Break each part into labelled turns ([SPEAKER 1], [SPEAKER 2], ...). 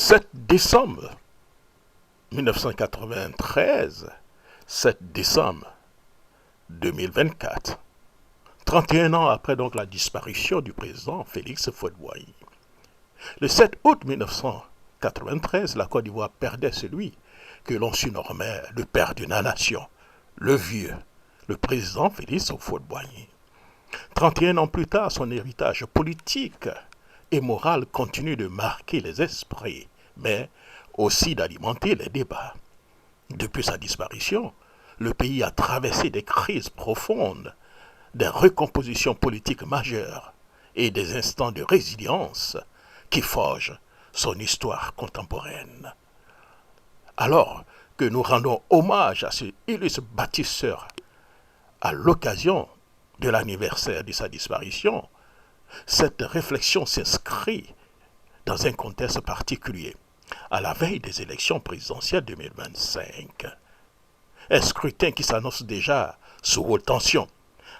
[SPEAKER 1] 7 décembre 1993, 7 décembre 2024, 31 ans après donc la disparition du président Félix Houphouët-Boigny. Le 7 août 1993, la Côte d'Ivoire perdait celui que l'on surnommait le père d'une nation, le vieux, le président Félix Houphouët-Boigny. 31 ans plus tard, son héritage politique et moral continue de marquer les esprits, mais aussi d'alimenter les débats. Depuis sa disparition, le pays a traversé des crises profondes, des recompositions politiques majeures et des instants de résilience qui forgent son histoire contemporaine. Alors que nous rendons hommage à ce illustre bâtisseur à l'occasion de l'anniversaire de sa disparition, cette réflexion s'inscrit dans un contexte particulier, à la veille des élections présidentielles 2025. Un scrutin qui s'annonce déjà sous haute tension,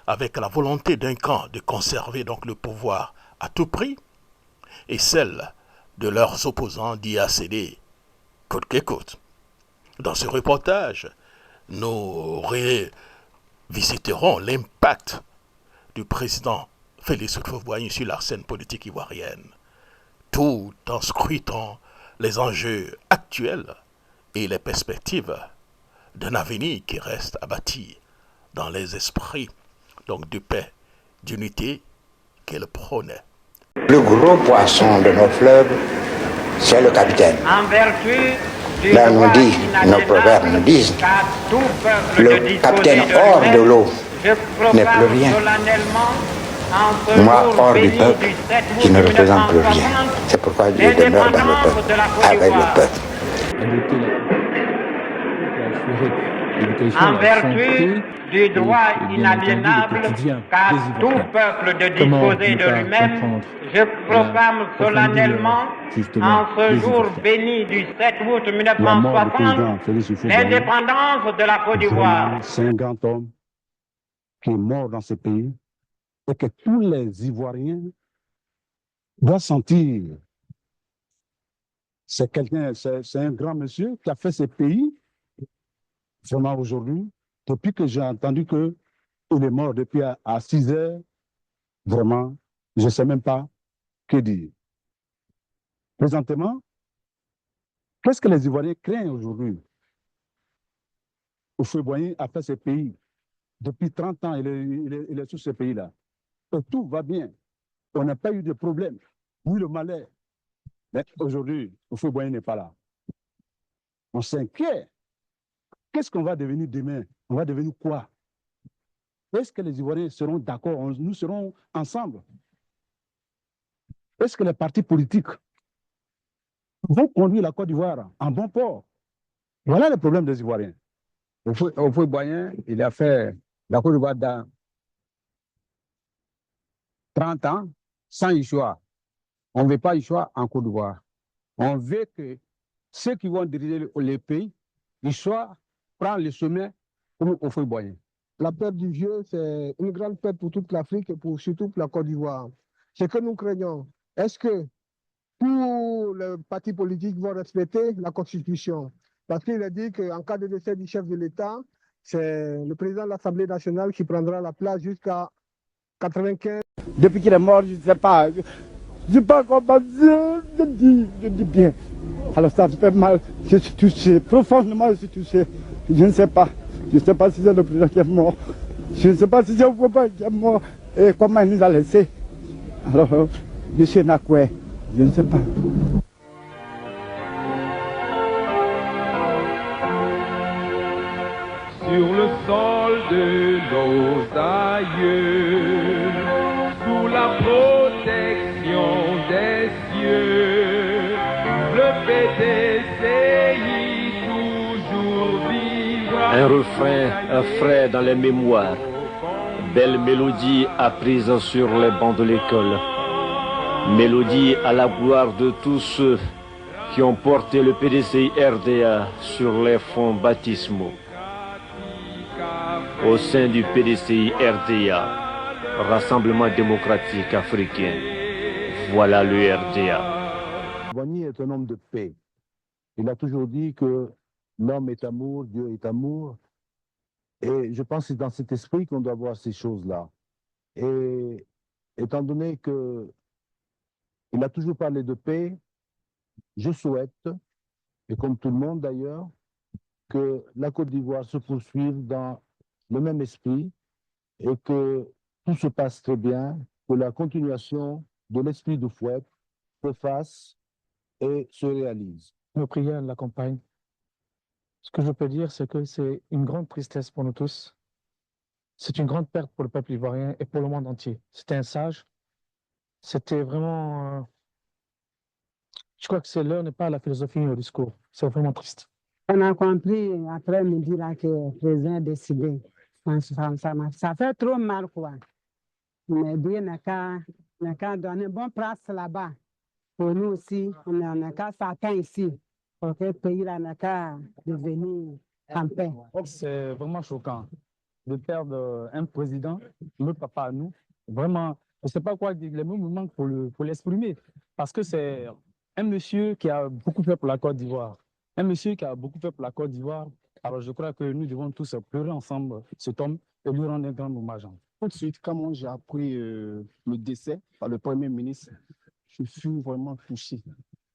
[SPEAKER 1] avec la volonté d'un camp de conserver donc le pouvoir à tout prix, et celle de leurs opposants d'y accéder coûte que coûte. Dans ce reportage, nous revisiterons l'impact du président Félix Houphouët-Boigny sur la scène politique ivoirienne, tout en scrutant les enjeux actuels et les perspectives d'un avenir qui reste à bâtir dans les esprits donc de paix, d'unité qu'elle prônait.
[SPEAKER 2] Le gros poisson de nos fleuves, c'est le capitaine. Là, nos proverbes nous disent, le capitaine hors de l'eau n'est plus rien. Moi, hors du peuple, je ne représente plus rien. C'est pourquoi je demeure dans le peuple, avec le peuple.
[SPEAKER 3] En vertu du droit inaliénable qu'a tout peuple de disposer de lui-même, je proclame solennellement, en ce jour béni du 7 août 1960, l'indépendance de la Côte d'Ivoire.
[SPEAKER 4] C'est un grand homme qui est mort dans ce pays et que tous les Ivoiriens doivent sentir. C'est quelqu'un, c'est un grand monsieur qui a fait ce pays. Vraiment aujourd'hui, depuis que j'ai entendu qu'il est mort depuis à 6 heures, vraiment, je ne sais même pas que dire. Présentement, qu'est-ce que les Ivoiriens craignent aujourd'hui? Houphouët-Boigny a fait ce pays. Depuis 30 ans, il est sur ce pays-là. Et tout va bien. On n'a pas eu de problème, ni le malheur. Mais aujourd'hui, Houphouët-Boigny n'est pas là. On s'inquiète. Qu'est-ce qu'on va devenir demain? On va devenir quoi? Est-ce que les Ivoiriens seront d'accord? Nous serons ensemble? Est-ce que les partis politiques vont conduire la Côte d'Ivoire en bon port? Voilà le problème des Ivoiriens.
[SPEAKER 5] Houphouët-Boigny, il a fait la Côte d'Ivoire dans 30 ans sans Issoua. On ne veut pas Issoua en Côte d'Ivoire. On veut que ceux qui vont diriger les pays, Issoua prend le chemin comme Houphouët-Boigny.
[SPEAKER 6] La perte du vieux, c'est une grande perte pour toute l'Afrique et surtout pour la Côte d'Ivoire. Ce que nous craignons, est-ce que tous les partis politiques vont respecter la Constitution? Parce qu'il a dit qu'en cas de décès du chef de l'État, c'est le président de l'Assemblée nationale qui prendra la place jusqu'à 95.
[SPEAKER 5] Depuis qu'il est mort, je ne sais pas. Je ne sais pas comment dire, je dis bien. Alors ça me fait mal, je suis touché, profondément je suis touché. Je ne sais pas. Je ne sais pas si c'est le président qui est mort. Je ne sais pas si c'est Houphouët-Boigny qui est mort. Et comment il nous a laissé. Alors, je suis Nakoué. Je ne sais pas.
[SPEAKER 7] Sur le sol de nos aïeux, sous la protection des cieux, le PDCI toujours vivra.
[SPEAKER 8] Un refrain frais dans les mémoires, belle mélodie apprise sur les bancs de l'école, mélodie à la gloire de tous ceux qui ont porté le PDCI RDA sur les fonds baptismaux. Au sein du PDCI RDA, Rassemblement démocratique africain, voilà le RDA.
[SPEAKER 4] Houphouët-Boigny est un homme de paix. Il a toujours dit que l'homme est amour, Dieu est amour. Et je pense que c'est dans cet esprit qu'on doit voir ces choses-là. Et étant donné qu'il a toujours parlé de paix, je souhaite, et comme tout le monde d'ailleurs, que la Côte d'Ivoire se poursuive dans le même esprit et que tout se passe très bien, que la continuation de l'esprit de Fouet se fasse et se réalise.
[SPEAKER 9] Nos prières l'accompagnent. Ce que je peux dire, c'est que c'est une grande tristesse pour nous tous. C'est une grande perte pour le peuple ivoirien et pour le monde entier. C'était un sage. C'était vraiment... je crois que l'heure n'est pas à la philosophie ni au discours. C'est vraiment triste.
[SPEAKER 10] On a compris après-midi là que le président a décidé. Ça fait trop mal, quoi. Mais Dieu n'a qu'à donner bonne place là-bas. Pour nous aussi, on n'a qu'à s'attendre ici. Pour que le pays là n'a qu'à devenir en paix.
[SPEAKER 9] C'est vraiment choquant de perdre un président, notre papa à nous. Vraiment, je ne sais pas quoi dire, les mots me manquent pour l'exprimer. Parce que c'est un monsieur qui a beaucoup fait pour la Côte d'Ivoire. Un monsieur qui a beaucoup fait pour la Côte d'Ivoire. Alors je crois que nous devons tous pleurer ensemble cet homme et lui rendre un grand hommage.
[SPEAKER 4] Tout de suite, quand moi j'ai appris le décès par le Premier ministre, je fus vraiment touché.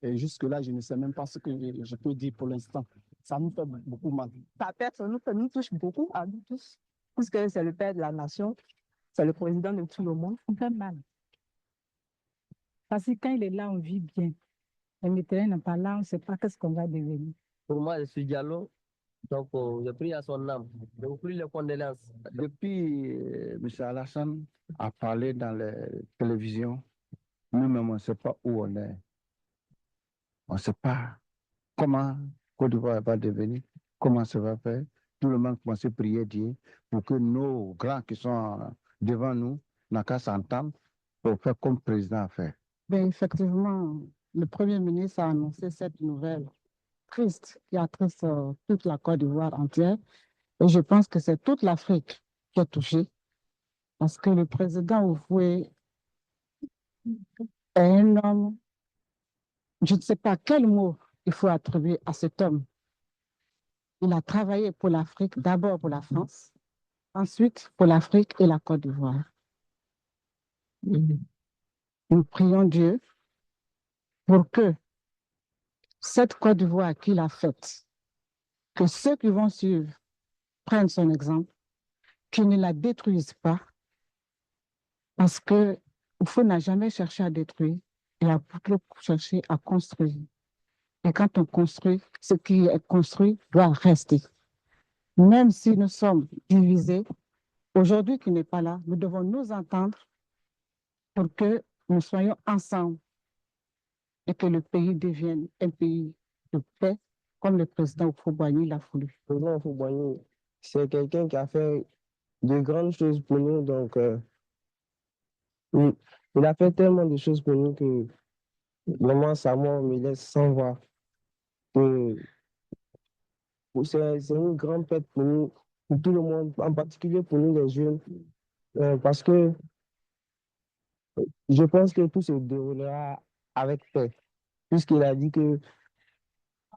[SPEAKER 4] Et jusque-là, je ne sais même pas ce que je peux dire pour l'instant. Ça nous fait beaucoup mal.
[SPEAKER 11] Sa personne nous touche beaucoup à nous tous, puisque c'est le père de la nation, c'est le président de tout le monde.
[SPEAKER 12] On fait mal. Parce que quand il est là, on vit bien. Le Mitterrand n'est pas là, on ne sait pas qu'est-ce qu'on va devenir.
[SPEAKER 13] Pour moi, je suis Diallo. Donc, je prie à son âme. Je vous prie les condoléances.
[SPEAKER 4] Depuis, M. Alassane a parlé dans les télévisions, nous-mêmes, on ne sait pas où on est. On ne sait pas comment Côte d'Ivoire va devenir, comment ça va faire. Tout le monde commence à prier Dieu pour que nos grands qui sont devant nous n'aient qu'à s'entendre pour faire comme le président a fait.
[SPEAKER 10] Ben, effectivement, le Premier ministre a annoncé cette nouvelle triste qui attriste toute la Côte d'Ivoire entière. Et je pense que c'est toute l'Afrique qui est touchée. Parce que le président Houphouët est un homme, je ne sais pas quel mot il faut attribuer à cet homme. Il a travaillé pour l'Afrique, d'abord pour la France, ensuite pour l'Afrique et la Côte d'Ivoire. Nous prions Dieu pour que cette Côte d'Ivoire qu'il a faite, que ceux qui vont suivre prennent son exemple, qu'ils ne la détruisent pas, parce que Houphouët n'a jamais cherché à détruire, il a plutôt cherché à construire. Et quand on construit, ce qui est construit doit rester. Même si nous sommes divisés, aujourd'hui qui n'est pas là, nous devons nous entendre pour que nous soyons ensemble et que le pays devienne un pays de paix, comme le président Houphouët-Boigny l'a voulu.
[SPEAKER 13] Le président Houphouët-Boigny, c'est quelqu'un qui a fait de grandes choses pour nous. Donc, il a fait tellement de choses pour nous que vraiment, sa mort me laisse sans voix. C'est une grande perte pour nous, pour tout le monde, en particulier pour nous les jeunes, parce que je pense que tout se déroulera avec paix, puisqu'il a dit que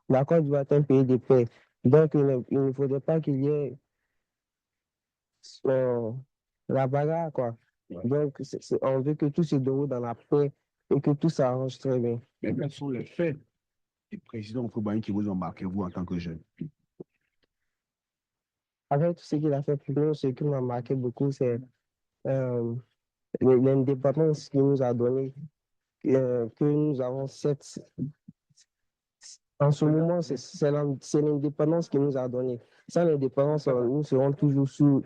[SPEAKER 13] la Côte d'Ivoire est un pays de paix. Donc, il ne faudrait pas qu'il y ait la bagarre, quoi. Donc, on veut que tout se déroule dans la paix et que tout s'arrange très bien.
[SPEAKER 4] Mais quels sont les faits du président Houphouët-Boigny qui vous ont marqué, vous, en tant que jeune?
[SPEAKER 13] Avec tout ce qu'il a fait pour nous, ce qui m'a marqué beaucoup, c'est l'indépendance qu'il nous a donnée, que nous avons en ce moment, c'est l'indépendance qu'il nous a donnée. Sans l'indépendance, nous serons toujours sous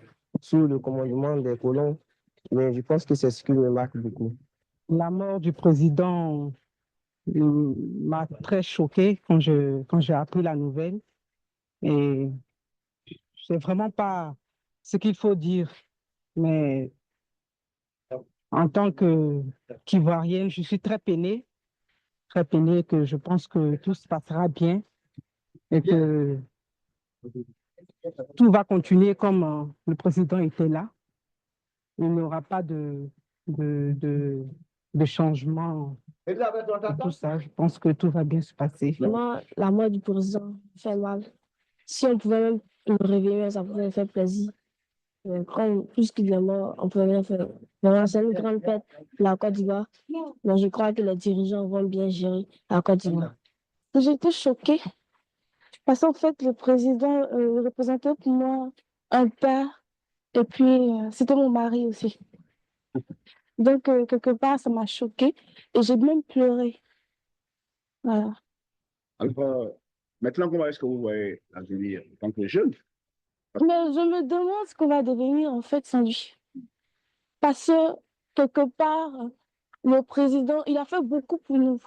[SPEAKER 13] le commandement des colons, mais je pense que c'est ce qui me marque beaucoup.
[SPEAKER 10] La mort du président m'a très choquée quand j'ai appris la nouvelle. Et c'est vraiment pas ce qu'il faut dire, mais en tant qu'Ivoirienne, je suis très peinée que je pense que tout se passera bien et que tout va continuer comme le président était là. Il n'y aura pas de changement tout ça, je pense que tout va bien se passer.
[SPEAKER 14] Moi, la mort du président fait mal. Si on pouvait même le réveiller, ça pouvait faire plaisir. Comme puisqu'il est mort, on peut rien faire. Vraiment, c'est une grande perte pour la Côte d'Ivoire. Mais je crois que les dirigeants vont bien gérer la Côte d'Ivoire. J'étais choquée parce qu'en fait, le président représentait pour moi un père et puis c'était mon mari aussi. Donc, quelque part, ça m'a choquée et j'ai même pleuré. Voilà.
[SPEAKER 4] Alors, maintenant, comment est-ce que vous voyez l'avenir en tant que jeune?
[SPEAKER 14] Mais je me demande ce qu'on va devenir en fait sans lui. Parce que quelque part, le président, il a fait beaucoup pour nous.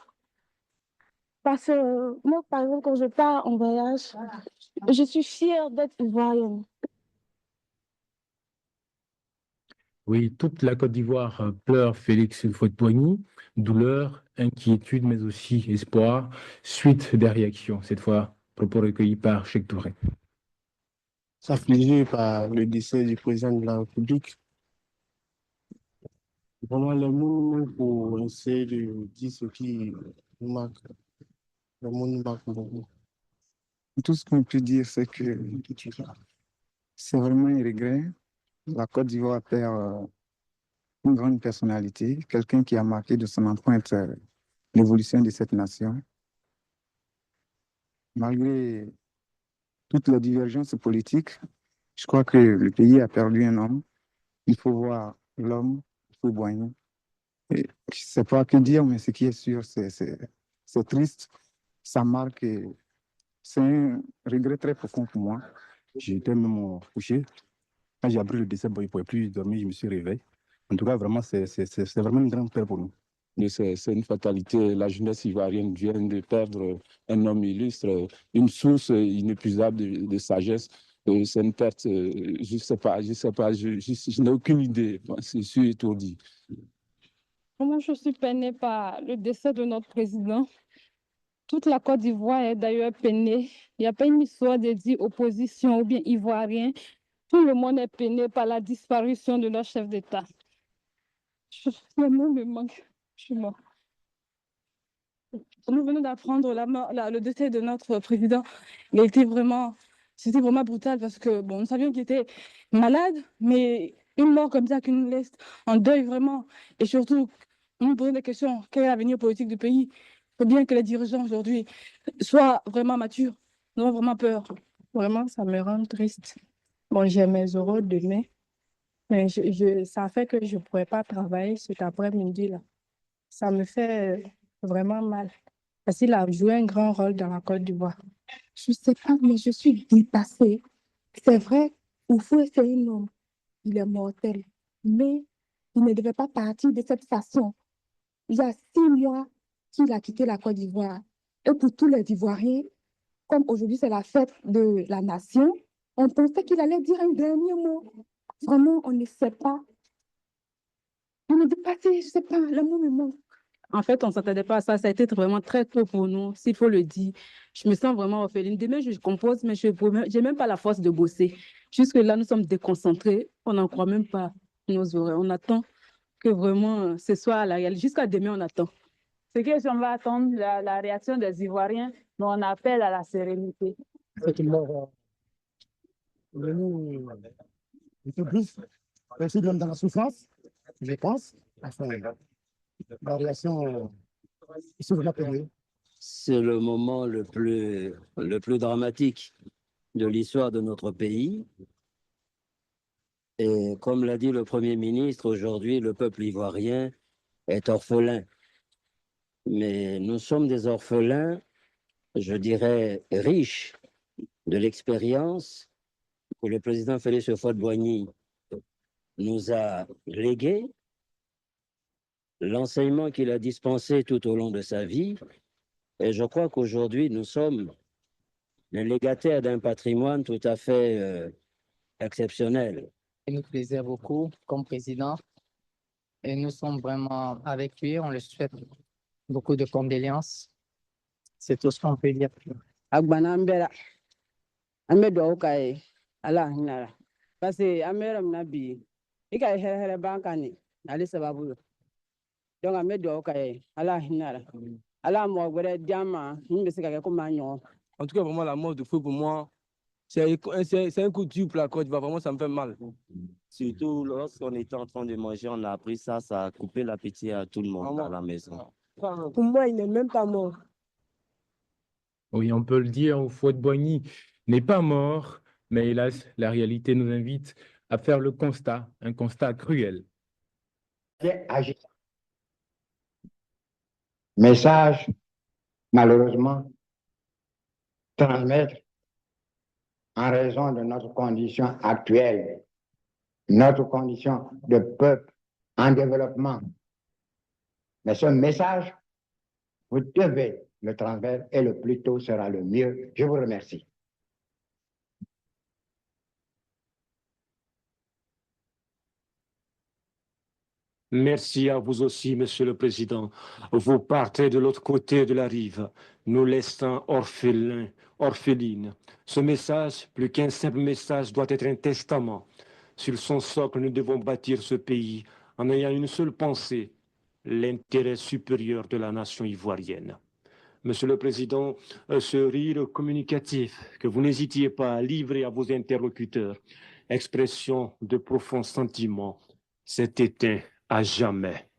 [SPEAKER 14] Parce que moi, par exemple, quand je pars en voyage, je suis fière d'être ivoirienne.
[SPEAKER 9] Oui, toute la Côte d'Ivoire pleure Félix Houphouët-Boigny, douleur, inquiétude, mais aussi espoir, suite des réactions, cette fois, propos recueillis par Cheikh Touré.
[SPEAKER 13] Affligé par le décès du président de la République. Vraiment, les mots nous manquent pour essayer de dire ce qui nous manque. Les mots nous manquent beaucoup.
[SPEAKER 15] Tout ce qu'on peut dire, c'est que c'est vraiment un regret. La Côte d'Ivoire perd une grande personnalité, quelqu'un qui a marqué de son empreinte l'évolution de cette nation. Malgré toutes les divergences politiques, je crois que le pays a perdu un homme. Il faut voir l'homme, Houphouët-Boigny. Je ne sais pas que dire, mais ce qui est sûr, c'est triste. Ça marque, c'est un regret très profond pour moi.
[SPEAKER 4] J'étais même couché. Quand j'ai appris le décès, il ne pouvait plus dormir, je me suis réveillé. En tout cas, vraiment, c'est vraiment une grande perte pour nous. C'est une fatalité. La jeunesse ivoirienne vient de perdre un homme illustre, une source inépuisable de sagesse. C'est une perte, je ne sais pas, je n'ai aucune idée. Je suis étourdi.
[SPEAKER 12] Moi, je suis peinée par le décès de notre président. Toute la Côte d'Ivoire est d'ailleurs peinée. Il n'y a pas une histoire de dire opposition ou bien ivoirien. Tout le monde est peiné par la disparition de notre chef d'État. Le mot me manque. Je suis mort. Nous venons d'apprendre le décès de notre président. C'était vraiment brutal parce que bon, nous savions qu'il était malade, mais une mort comme ça qui nous laisse en deuil vraiment. Et surtout, on nous pose des questions. Quel est l'avenir politique du pays? Il faut bien que les dirigeants aujourd'hui soient vraiment matures. Nous avons vraiment peur. Vraiment, ça me rend triste. Bon, j'ai mes euros demain, mais ça fait que je ne pourrais pas travailler cet après-midi-là. Ça me fait vraiment mal. Parce qu'il a joué un grand rôle dans la Côte d'Ivoire. Je ne sais pas, mais je suis dépassée. C'est vrai, Oufoué, c'est un homme. Il est mortel. Mais il ne devait pas partir de cette façon. Il y a 6 mois qu'il a quitté la Côte d'Ivoire. Et pour tous les Ivoiriens, comme aujourd'hui c'est la fête de la nation, on pensait qu'il allait dire un dernier mot. Vraiment, on ne sait pas. On est dépassé, je ne sais pas, le mot me manque. En fait, on ne s'attendait pas à ça. Ça a été vraiment très tôt pour nous, s'il faut le dire. Je me sens vraiment orpheline. Demain, je compose, mais je n'ai même pas la force de bosser. Jusque-là, nous sommes déconcentrés. On n'en croit même pas nos oreilles. On attend que vraiment ce soit la réalité. Jusqu'à demain, on attend. C'est que si on va attendre la réaction des Ivoiriens, mais on appelle à la sérénité.
[SPEAKER 5] C'est une mort venue du plus, aussi même dans la souffrance, je pense. Enfin, la réaction est souvent perdue.
[SPEAKER 16] C'est le moment le plus dramatique de l'histoire de notre pays. Et comme l'a dit le Premier ministre, aujourd'hui, le peuple ivoirien est orphelin. Mais nous sommes des orphelins, je dirais, riches de l'expérience que le président Félix Houphouët-Boigny nous a légué, l'enseignement qu'il a dispensé tout au long de sa vie. Et je crois qu'aujourd'hui, nous sommes les légataires d'un patrimoine tout à fait exceptionnel.
[SPEAKER 17] Il nous plaisait beaucoup comme président et nous sommes vraiment avec lui. On le souhaite beaucoup de condoléances. C'est tout ce qu'on peut dire.
[SPEAKER 18] Agbanambera, amedo kai ala nara. Parce que amera mnabi, ika here bankani, ali sababu. donc an bɛ dugawu k'a ye ala hinɛ la ala mɔgɔ wɛrɛ d'an ma min bɛ se ka kɛ komi an ɲɔgɔn.
[SPEAKER 19] En tout cas, vraiment, la mort de feu, pour moi, c'est un coup dur pour la Côte d'Ivoire. Vraiment, ça me fait mal.
[SPEAKER 20] Surtout lorsqu'on était en train de manger, on a appris ça, ça a coupé l'appétit à tout le monde à la maison.
[SPEAKER 6] Pour moi, il n'est même pas mort.
[SPEAKER 3] Oui, on peut le dire, Houphouët-Boigny n'est pas mort, mais hélas, la réalité nous invite à faire le constat, un constat cruel.
[SPEAKER 2] Message, malheureusement, transmettre en raison de notre condition actuelle, notre condition de peuple en développement. Mais ce message, vous devez le transmettre et le plus tôt sera le mieux. Je vous remercie.
[SPEAKER 8] Merci à vous aussi, Monsieur le Président. Vous partez de l'autre côté de la rive, nous laissant orphelines. Ce message, plus qu'un simple message, doit être un testament. Sur son socle, nous devons bâtir ce pays en ayant une seule pensée, l'intérêt supérieur de la nation ivoirienne. Monsieur le Président, ce rire communicatif que vous n'hésitiez pas à livrer à vos interlocuteurs, expression de profonds sentiments, s'est éteint à jamais.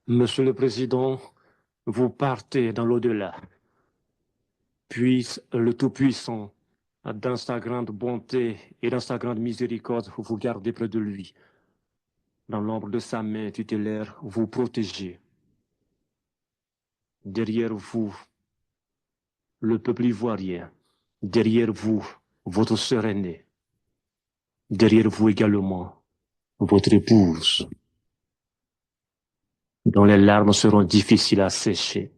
[SPEAKER 8] Monsieur le Président, vous partez dans l'au-delà. Puisse le Tout-Puissant, dans sa grande bonté et dans sa grande miséricorde, vous garder près de lui. Dans l'ombre de sa main tutélaire, vous protéger. Derrière vous, le peuple ivoirien. Derrière vous, votre sœur aînée. Derrière vous également, votre épouse, dont les larmes seront difficiles à sécher.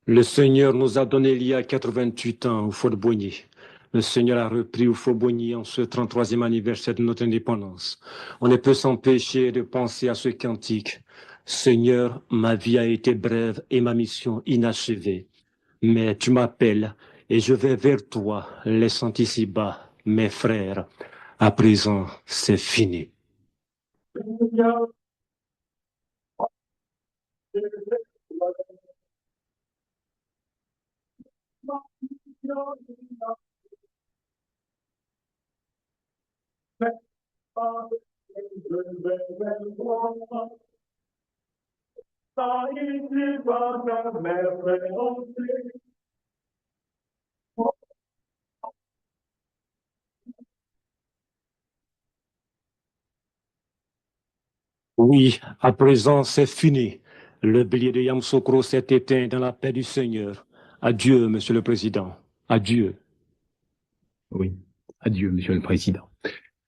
[SPEAKER 8] Le Seigneur nous a donné il y a 88 ans Houphouët-Boigny. Le Seigneur a repris Houphouët-Boigny en ce 33e anniversaire de notre indépendance. On ne peut s'empêcher de penser à ce cantique. Seigneur, ma vie a été brève et ma mission inachevée. Mais tu m'appelles et je vais vers toi, laissant ici-bas mes frères. À présent, c'est fini. Oui, à présent, c'est fini. Le bélier de Yamoussoukro s'est éteint dans la paix du Seigneur. Adieu, Monsieur le Président. Adieu.
[SPEAKER 3] Oui, adieu, Monsieur le Président.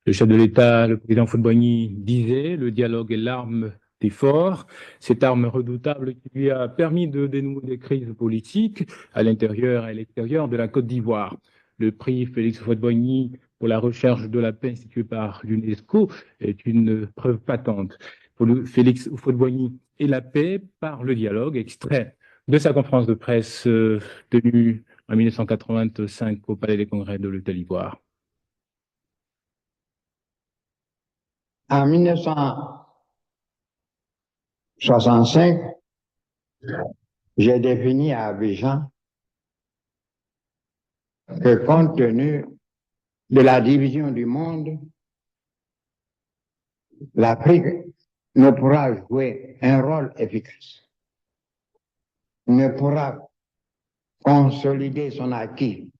[SPEAKER 3] Le chef de l'État, le président Houphouët-Boigny, disait « Le dialogue est l'arme des forts ». Cette arme redoutable qui lui a permis de dénouer des crises politiques à l'intérieur et à l'extérieur de la Côte d'Ivoire. Le prix Félix Houphouët-Boigny pour la recherche de la paix institué par l'UNESCO est une preuve patente. Pour Félix Houphouët-Boigny et la paix par le dialogue, extrait de sa conférence de presse tenue en 1985 au Palais des Congrès de l'Hôtel-Ivoire.
[SPEAKER 2] En 1965, j'ai défini à Abidjan que compte tenu de la division du monde, l'Afrique ne pourra jouer un rôle efficace, ne pourra consolider son acquis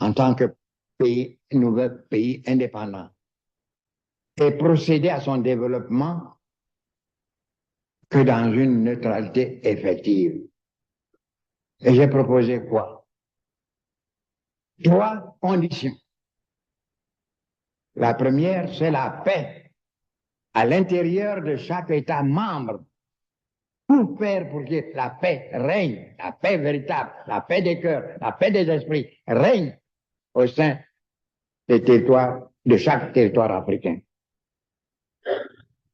[SPEAKER 2] en tant que pays, nouvel pays indépendant et procéder à son développement que dans une neutralité effective. Et j'ai proposé quoi? 3 conditions. La première, c'est la paix à l'intérieur de chaque État membre. Tout faire pour que la paix règne, la paix véritable, la paix des cœurs, la paix des esprits règne au sein des territoires, de chaque territoire africain.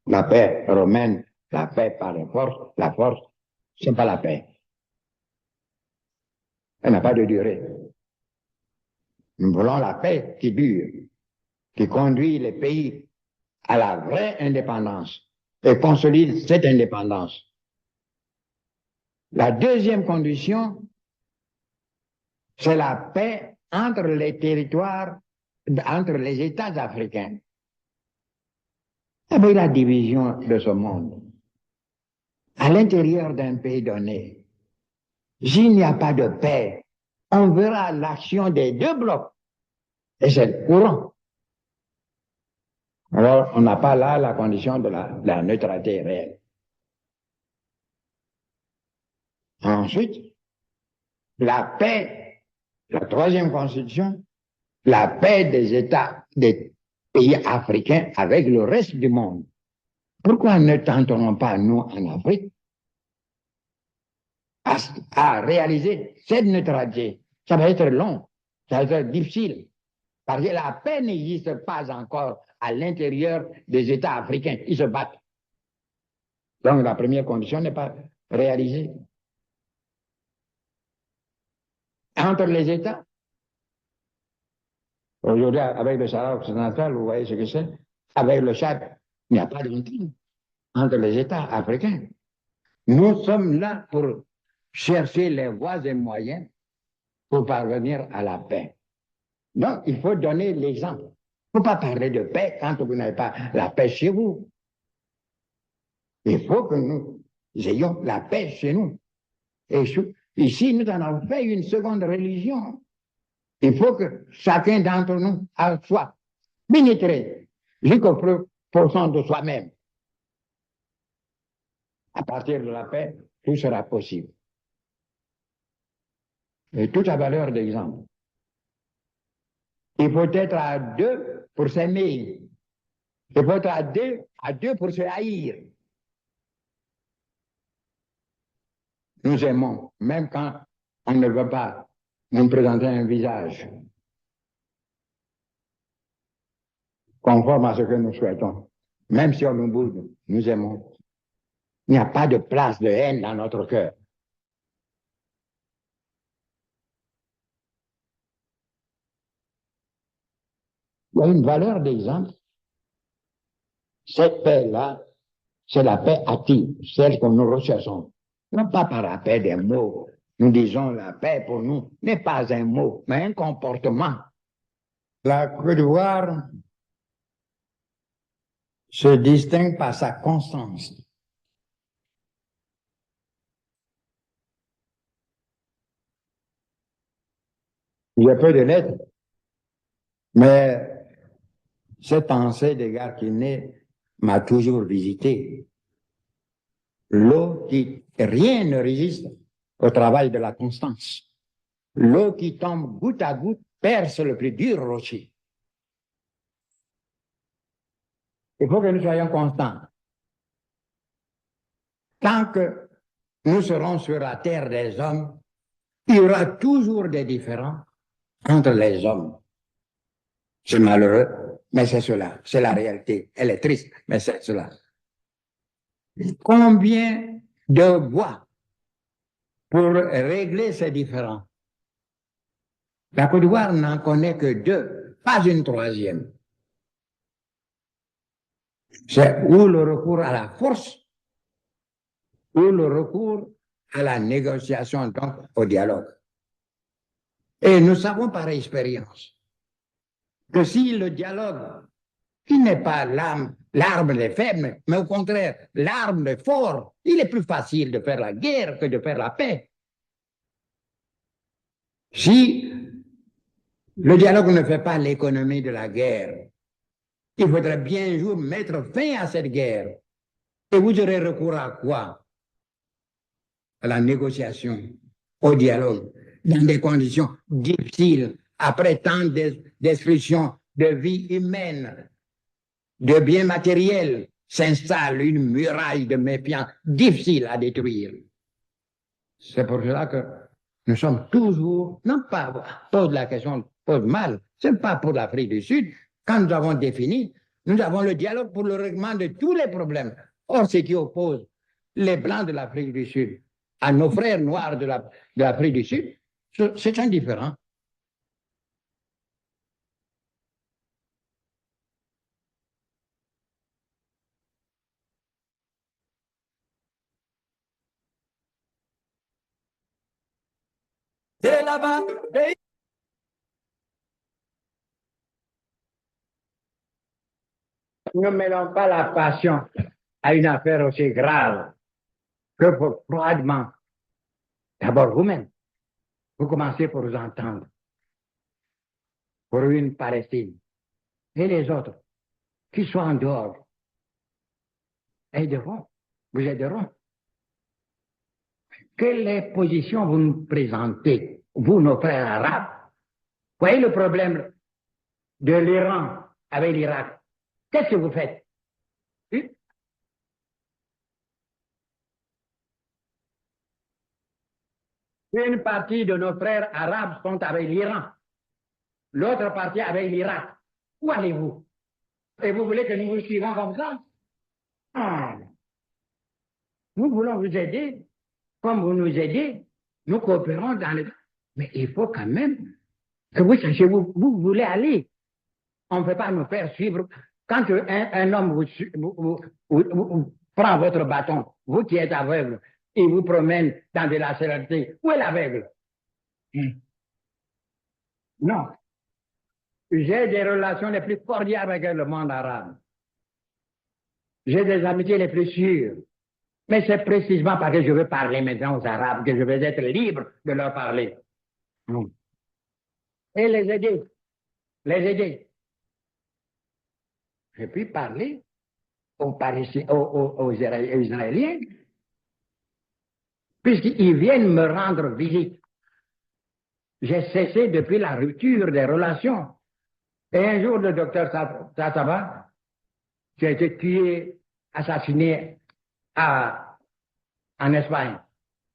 [SPEAKER 2] La paix romaine, la paix par la force, c'est pas la paix. Elle n'a pas de durée. Nous voulons la paix qui dure, qui conduit les pays à la vraie indépendance et consolide cette indépendance. La deuxième condition, c'est la paix entre les territoires, entre les États africains. Avec la division de ce monde, à l'intérieur d'un pays donné, s'il n'y a pas de paix, on verra l'action des deux blocs et c'est courant. Alors, on n'a pas là la condition de la neutralité réelle. Ensuite, la paix, la troisième constitution, la paix des États, des pays africains avec le reste du monde. Pourquoi ne tentons pas, nous, en Afrique, à réaliser cette neutralité? Ça va être long, ça va être difficile, parce que la paix n'existe pas encore à l'intérieur des États africains. Ils se battent. Donc la première condition n'est pas réalisée. Entre les États, aujourd'hui, avec le Sahara occidental, vous voyez ce que c'est. Avec le Tchad, il n'y a pas d'entente entre les États africains. Nous sommes là pour chercher les voies et moyens pour parvenir à la paix. Donc, il faut donner l'exemple. Il ne faut pas parler de paix quand vous n'avez pas la paix chez vous. Il faut que nous ayons la paix chez nous. Et ici, nous en avons fait une seconde religion. Il faut que chacun d'entre nous soit pénétré jusqu'au profond de soi-même. À partir de la paix, tout sera possible. Et tout a valeur d'exemple. Il faut être à deux pour s'aimer. Il faut être à deux pour se haïr. Nous aimons, même quand on ne veut pas nous présenter un visage conforme à ce que nous souhaitons. Même si on nous boude, nous aimons. Il n'y a pas de place de haine dans notre cœur. Il y a une valeur d'exemple. Cette paix-là, c'est la paix active, celle que nous recherchons. Non pas par la paix des mots. Nous disons la paix pour nous n'est pas un mot, mais un comportement. La Côte d'Ivoire se distingue par sa constance. Il y a peu de lettres, mais cette pensée des gars qui naît m'a toujours visité. L'eau qui, rien ne résiste au travail de la constance. L'eau qui tombe goutte à goutte perce le plus dur rocher. Il faut que nous soyons constants. Tant que nous serons sur la terre des hommes, il y aura toujours des différends entre les hommes. C'est malheureux, mais c'est cela. C'est la réalité. Elle est triste, mais c'est cela. Combien de voies pour régler ces différends? La Côte d'Ivoire n'en connaît que deux, pas une troisième. C'est ou le recours à la force, ou le recours à la négociation, donc au dialogue. Et nous savons par expérience que si le dialogue, qui n'est pas l'arme des faibles, mais au contraire l'arme des forts, il est plus facile de faire la guerre que de faire la paix. Si le dialogue ne fait pas l'économie de la guerre, il faudrait bien un jour mettre fin à cette guerre. Et vous aurez recours à quoi? À la négociation, au dialogue, dans des conditions difficiles, après tant de destruction de vie humaine, de biens matériels, s'installe une muraille de méfiance difficile à détruire. C'est pour cela que nous sommes toujours, non pas, pose la question, pose mal, c'est pas pour l'Afrique du Sud. Quand nous avons défini, nous avons le dialogue pour le règlement de tous les problèmes. Or, ce qui oppose les Blancs de l'Afrique du Sud à nos frères noirs de l'Afrique du Sud, c'est indifférent.
[SPEAKER 21] C'est là-bas.
[SPEAKER 22] Ne mêlons pas la passion à une affaire aussi grave que froidement. D'abord vous-même, vous commencez pour vous entendre, pour une Palestine. Et les autres, qui soient en dehors, aideront, vous aideront. Quelle position vous nous présentez, vous, nos frères arabes? Voyez le problème de l'Iran avec l'Irak. Qu'est-ce que vous faites? Une partie de nos frères arabes sont avec l'Iran, l'autre partie avec l'Irak. Où allez-vous? Et vous voulez que nous vous suivons comme ça? Ah. Nous voulons vous aider. Comme vous nous aidez, nous coopérons dans le... Mais il faut quand même que vous sachiez où vous voulez aller. On ne peut pas nous faire suivre. Quand un homme vous prend votre bâton, vous qui êtes aveugle, il vous promène dans de la célébrité. Où est l'aveugle? Non. J'ai des relations les plus cordiales avec le monde arabe. J'ai des amitiés les plus sûres. Mais c'est précisément parce que je veux parler maintenant aux Arabes que je vais être libre de leur parler. Et les aider. Les aider. Je puis parler aux Israéliens, puisqu'ils viennent me rendre visite. J'ai cessé depuis la rupture des relations. Et un jour, le docteur Tassaba, qui a été tué, assassiné en Espagne,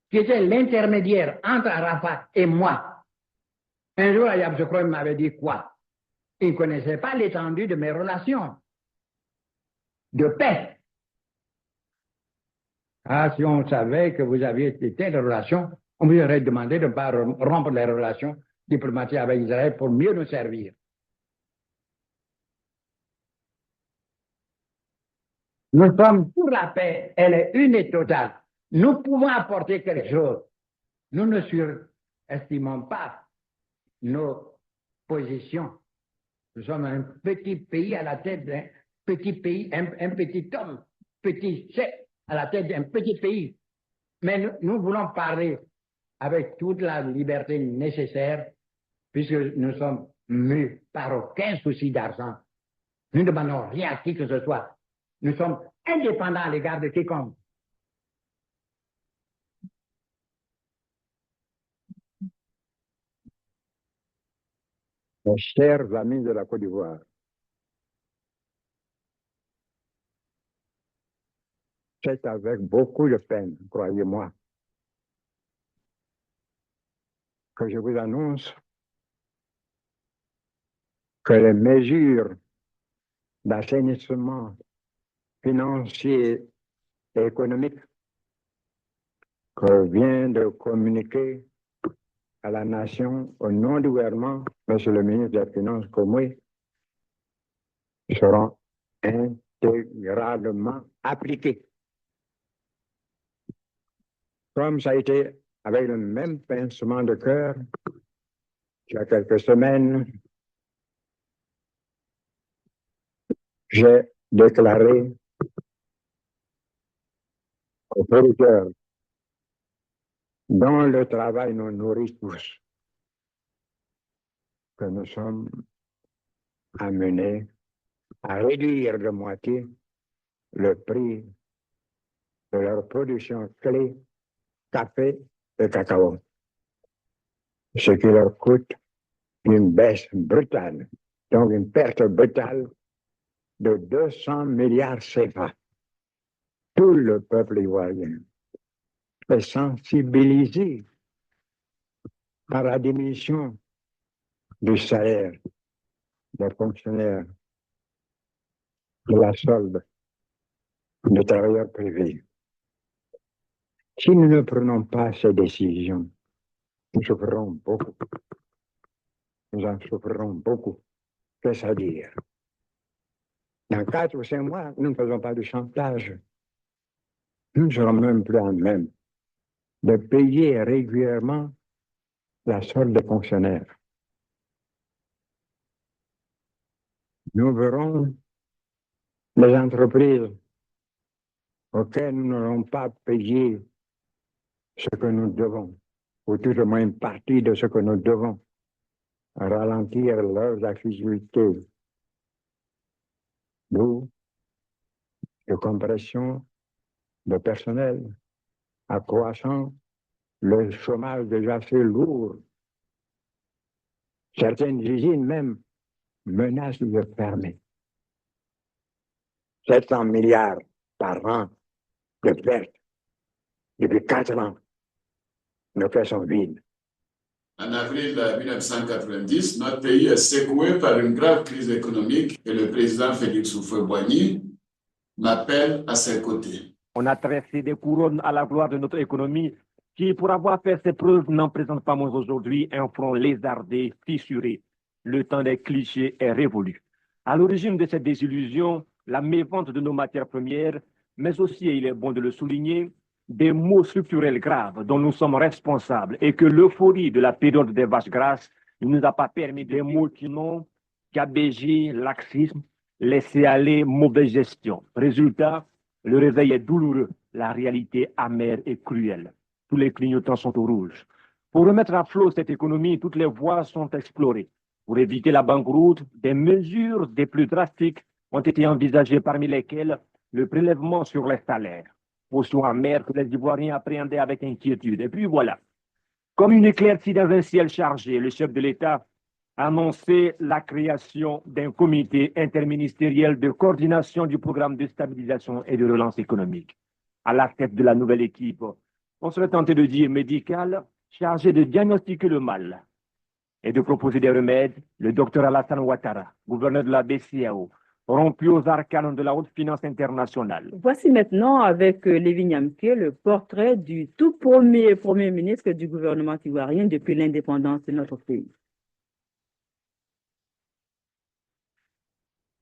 [SPEAKER 22] qui était l'intermédiaire entre Arafat et moi. Un jour, Ayab Sokro m'avait dit quoi? Il ne connaissait pas l'étendue de mes relations de paix. Ah, si on savait que vous aviez de telles relations, on vous aurait demandé de ne pas rompre les relations diplomatiques avec Israël pour mieux nous servir. Nous sommes pour la paix, elle est une et totale. Nous pouvons apporter quelque chose. Nous ne surestimons pas nos positions. Nous sommes un petit pays à la tête d'un petit pays, un petit homme, petit chef à la tête d'un petit pays. Mais nous voulons parler avec toute la liberté nécessaire, puisque nous sommes mus par aucun souci d'argent. Nous ne demandons rien à qui que ce soit. Nous sommes indépendants à l'égard de quiconque.
[SPEAKER 2] Mes chers amis de la Côte d'Ivoire, c'est avec beaucoup de peine, croyez-moi, que je vous annonce que les mesures d'assainissement financier et économique que vient de communiquer à la nation au nom du gouvernement, Monsieur le ministre des Finances Komoué, seront intégralement appliqués. Comme ça a été avec le même pincement de cœur, il y a quelques semaines, j'ai déclaré aux producteurs dont le travail nous nourrit tous que nous sommes amenés à réduire de moitié le prix de leur production clé, café et cacao, ce qui leur coûte une baisse brutale, donc une perte brutale de 200 milliards CFA. Tout le peuple ivoirien est sensibilisé par la diminution du salaire des fonctionnaires, de la solde des travailleurs privés. Si nous ne prenons pas ces décisions, nous souffrirons beaucoup. Nous en souffrirons beaucoup. Qu'est-ce à dire? Dans 4 ou 5 mois, nous ne faisons pas de chantage. Nous ne serons même plus en même de payer régulièrement
[SPEAKER 1] la sorte de fonctionnaires. Nous verrons les entreprises auxquelles nous n'aurons pas payé ce que nous devons, ou tout au moins une partie de ce que nous devons, ralentir leurs activités, d'où de compression de personnel, accroissant le chômage déjà assez lourd. Certaines usines même menacent de fermer. 700 milliards par an de pertes depuis 4 ans. Nos caisses sont vides.
[SPEAKER 21] En avril 1990, notre pays est secoué par une grave crise économique et le président Félix Houphouët-Boigny m'appelle à ses côtés.
[SPEAKER 8] On a tressé des couronnes à la gloire de notre économie qui, pour avoir fait ses preuves, n'en présente pas moins aujourd'hui un front lézardé, fissuré. Le temps des clichés est révolu. À l'origine de cette désillusion, la mévente de nos matières premières, mais aussi, et il est bon de le souligner, des maux structurels graves dont nous sommes responsables et que l'euphorie de la période des vaches grasses ne nous a pas permis, des maux qui n'ont qu'abégé laxisme, laisser aller, mauvaise gestion. Résultat, le réveil est douloureux, la réalité amère et cruelle. Tous les clignotants sont au rouge. Pour remettre à flot cette économie, toutes les voies sont explorées. Pour éviter la banqueroute, des mesures des plus drastiques ont été envisagées, parmi lesquelles le prélèvement sur les salaires. Potion amère que les Ivoiriens appréhendaient avec inquiétude. Et puis voilà, comme une éclaircie dans un ciel chargé, le chef de l'État a annoncé la création d'un comité interministériel de coordination du programme de stabilisation et de relance économique. À la tête de la nouvelle équipe, on serait tenté de dire médicale, chargé de diagnostiquer le mal et de proposer des remèdes, le docteur Alassane Ouattara, gouverneur de la BCEAO, rompu aux arcanes de la haute finance internationale.
[SPEAKER 23] Voici maintenant avec Lévi Niamké le portrait du tout premier ministre du gouvernement ivoirien depuis l'indépendance de notre pays.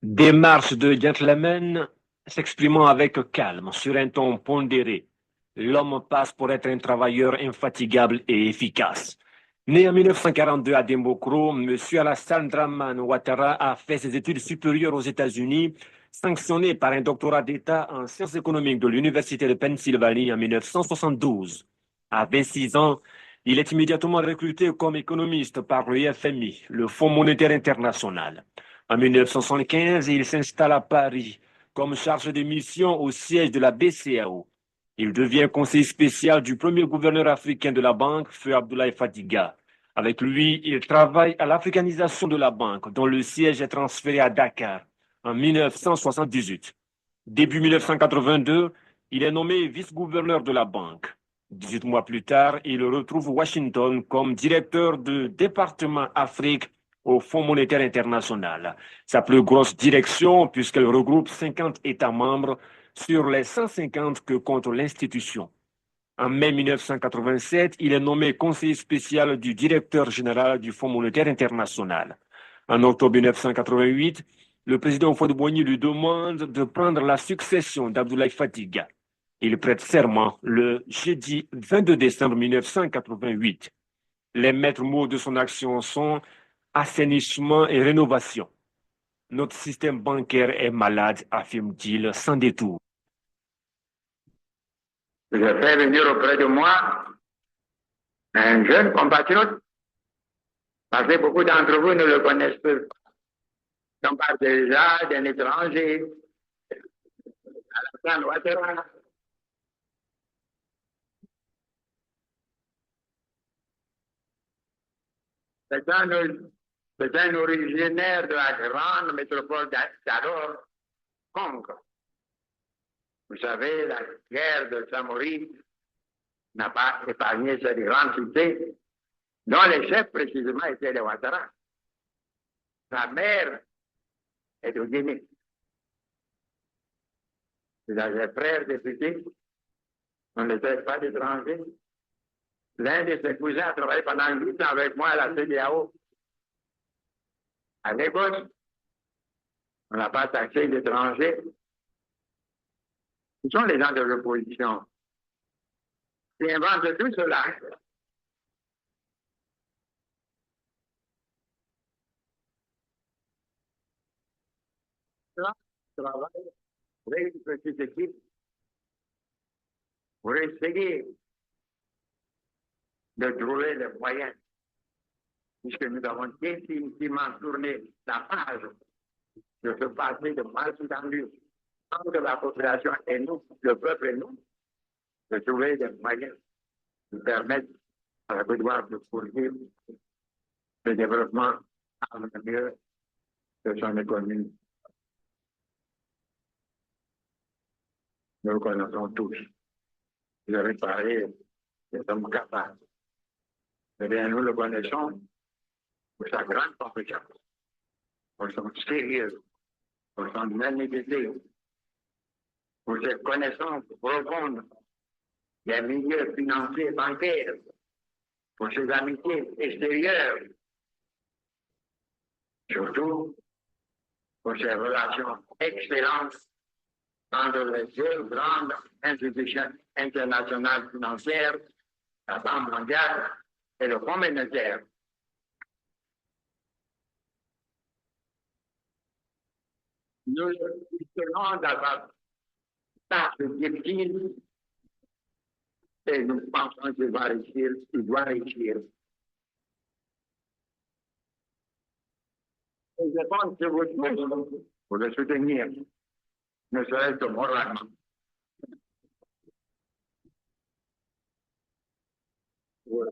[SPEAKER 8] Démarche de gentleman s'exprimant avec calme, sur un ton pondéré. L'homme passe pour être un travailleur infatigable et efficace. Né en 1942 à Dembokro, M. Alassane Dramane Ouattara a fait ses études supérieures aux États-Unis, sanctionné par un doctorat d'État en sciences économiques de l'Université de Pennsylvanie en 1972. À 26 ans, il est immédiatement recruté comme économiste par le FMI, le Fonds monétaire international. En 1975, il s'installe à Paris comme chargé de mission au siège de la BCEAO. Il devient conseiller spécial du premier gouverneur africain de la banque, Feu Abdoulaye Fadiga. Avec lui, il travaille à l'africanisation de la banque, dont le siège est transféré à Dakar en 1978. Début 1982, il est nommé vice-gouverneur de la banque. 18 mois plus tard, il retrouve Washington comme directeur de département Afrique au Fonds monétaire international. Sa plus grosse direction, puisqu'elle regroupe 50 États membres, sur les 150 que compte l'institution. En mai 1987, il est nommé conseiller spécial du directeur général du Fonds monétaire international. En octobre 1988, le président Houphouët-Boigny lui demande de prendre la succession d'Abdoulaye Fadiga. Il prête serment le jeudi 22 décembre 1988. Les maîtres mots de son action sont assainissement et rénovation. Notre système bancaire est malade, affirme-t-il sans détour.
[SPEAKER 24] Je fais venir auprès de moi un jeune compatriote, parce que beaucoup d'entre vous ne le connaissent pas. On parle déjà d'un étranger, Alassane Ouattara. C'est un originaire de la grande métropole d'alors, Congo. Vous savez, la guerre de Saint-Maurice n'a pas épargné cette grande cité, dont les chefs précisément étaient les Ouattara. Sa mère est de Guinée. Vous avez frères députés, on n'était pas d'étrangers. L'un de ses cousins a travaillé pendant 8 ans avec moi à la CEDEAO. À Lagos, on n'a pas taxé d'étrangers. Ce sont les gens de l'opposition qui inventent tout cela. travaille avec une petite équipe pour essayer de trouver les moyens, puisque nous avons définitivement tourné la page de ce passé de malentendu entre la population et nous, le peuple et nous, de trouver des moyens de permettre à la Côte d'Ivoire de poursuivre le développement à mieux de son économie. Nous le connaissons tous. Vous avez parlé des hommes capables. Eh bien, nous le connaissons pour sa grande compétence, pour son sérieux, pour son humanité, pour ses connaissances profondes des milieux financiers bancaires, pour ses amitiés extérieures, surtout pour ses relations excellentes entre les deux grandes institutions internationales financières, la Banque mondiale et le Fonds monétaire. Nous tenons d'avoir tâche difficile et nous pensons qu'il va réussir, il doit réussir. Et je pense que vous pour le soutenir, ne serait-ce que moralement. Voilà.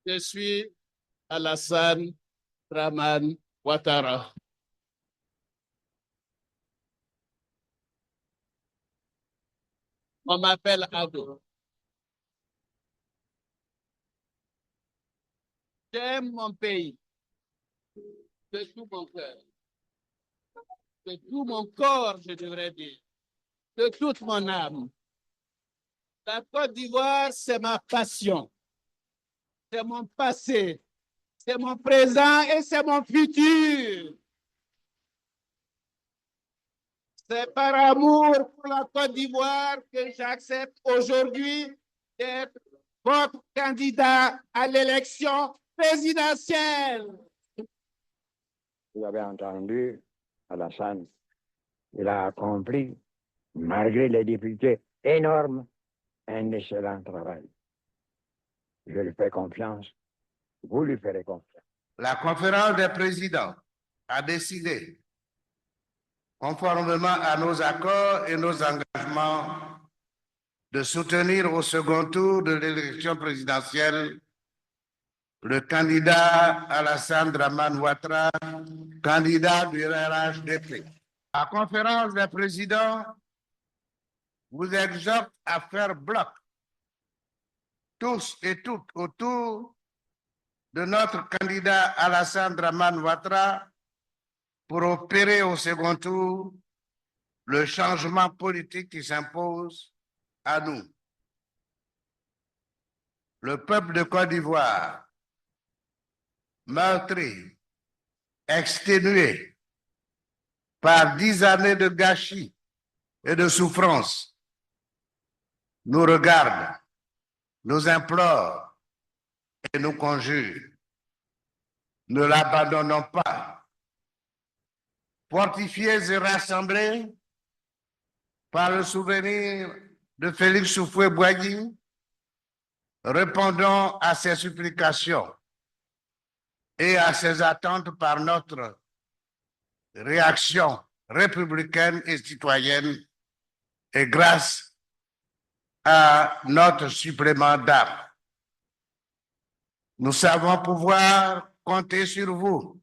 [SPEAKER 7] Je suis Alassane Dramane Ouattara. On m'appelle Ado. J'aime mon pays de tout mon cœur, de tout mon corps, je devrais dire, de toute mon âme. La Côte d'Ivoire, c'est ma passion, c'est mon passé, c'est mon présent et c'est mon futur. C'est par amour pour la Côte d'Ivoire que j'accepte aujourd'hui d'être votre candidat à l'élection présidentielle.
[SPEAKER 1] Vous avez entendu, Alassane, il a accompli, malgré les difficultés énormes, un excellent travail. Je lui fais confiance, vous lui ferez confiance.
[SPEAKER 10] La conférence des présidents a décidé, conformément à nos accords et nos engagements, de soutenir au second tour de l'élection présidentielle le candidat Alassane Dramane Ouattara, candidat du RHDP. La conférence des présidents vous exhorte à faire bloc, tous et toutes, autour de notre candidat Alassane Dramane Ouattara pour opérer au second tour le changement politique qui s'impose à nous. Le peuple de Côte d'Ivoire, meurtri, exténué par 10 années de gâchis et de souffrance, nous regarde, nous implore et nous conjure. Ne l'abandonnons pas. Fortifiés et rassemblés par le souvenir de Félix Houphouët-Boigny, répondons à ses supplications et à ses attentes par notre réaction républicaine et citoyenne et grâce à notre supplément d'âme. Nous savons pouvoir compter sur vous,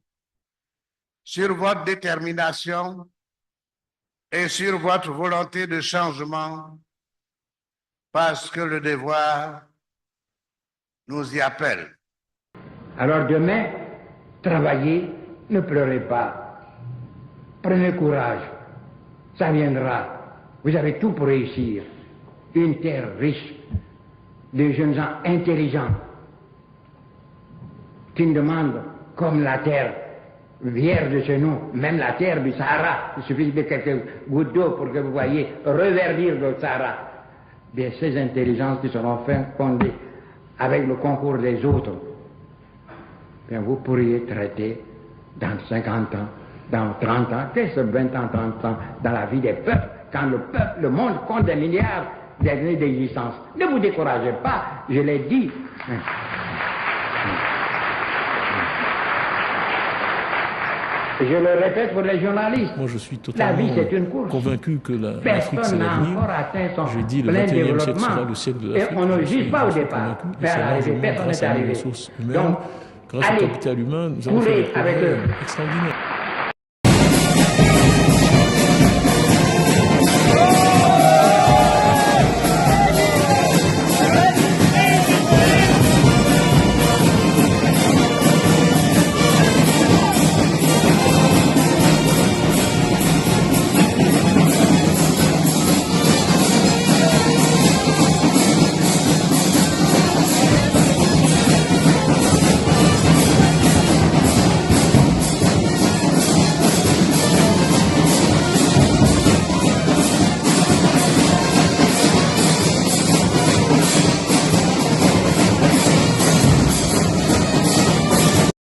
[SPEAKER 10] sur votre détermination et sur votre volonté de changement parce que le devoir nous y appelle.
[SPEAKER 22] Alors demain, travaillez, ne pleurez pas. Prenez courage, ça viendra. Vous avez tout pour réussir. Une terre riche, des jeunes gens intelligents, qui nous demandent, comme la terre vierge de chez nous, même la terre du Sahara, il suffit de quelques gouttes d'eau pour que vous voyez reverdir le Sahara. Bien, ces intelligences qui seront fondées avec le concours des autres, bien vous pourriez traiter dans 50 ans, dans 30 ans, qu'est-ce que 20 ans, 30 ans dans la vie des peuples, quand le monde compte des milliards d'années d'existence. Ne vous découragez pas, je l'ai dit. Je le répète pour les journalistes.
[SPEAKER 9] Moi, je suis
[SPEAKER 22] La vie,
[SPEAKER 9] totalement
[SPEAKER 22] c'est une course.
[SPEAKER 9] convaincu que l'Afrique, c'est
[SPEAKER 22] Personne n'a
[SPEAKER 9] l'avenir.
[SPEAKER 22] encore atteint son
[SPEAKER 9] Je dis le
[SPEAKER 22] plein
[SPEAKER 9] 21e siècle
[SPEAKER 22] développement.
[SPEAKER 9] sera le siècle de
[SPEAKER 22] Et
[SPEAKER 9] l'Afrique.
[SPEAKER 22] on ne
[SPEAKER 9] Je suis-
[SPEAKER 22] juge pas au
[SPEAKER 9] je suis
[SPEAKER 22] départ.
[SPEAKER 9] convaincu. Et
[SPEAKER 22] Mais à
[SPEAKER 9] c'est
[SPEAKER 22] l'arrivée,
[SPEAKER 9] largement
[SPEAKER 22] personne
[SPEAKER 9] grâce
[SPEAKER 22] n'est
[SPEAKER 9] à nos
[SPEAKER 22] arrivé.
[SPEAKER 9] ressources humaines,
[SPEAKER 22] Donc,
[SPEAKER 9] grâce au
[SPEAKER 22] allez,
[SPEAKER 9] capital humain, nous avons fait
[SPEAKER 22] courez
[SPEAKER 9] des
[SPEAKER 22] avec
[SPEAKER 9] progrès
[SPEAKER 22] eux.
[SPEAKER 9] extraordinaires.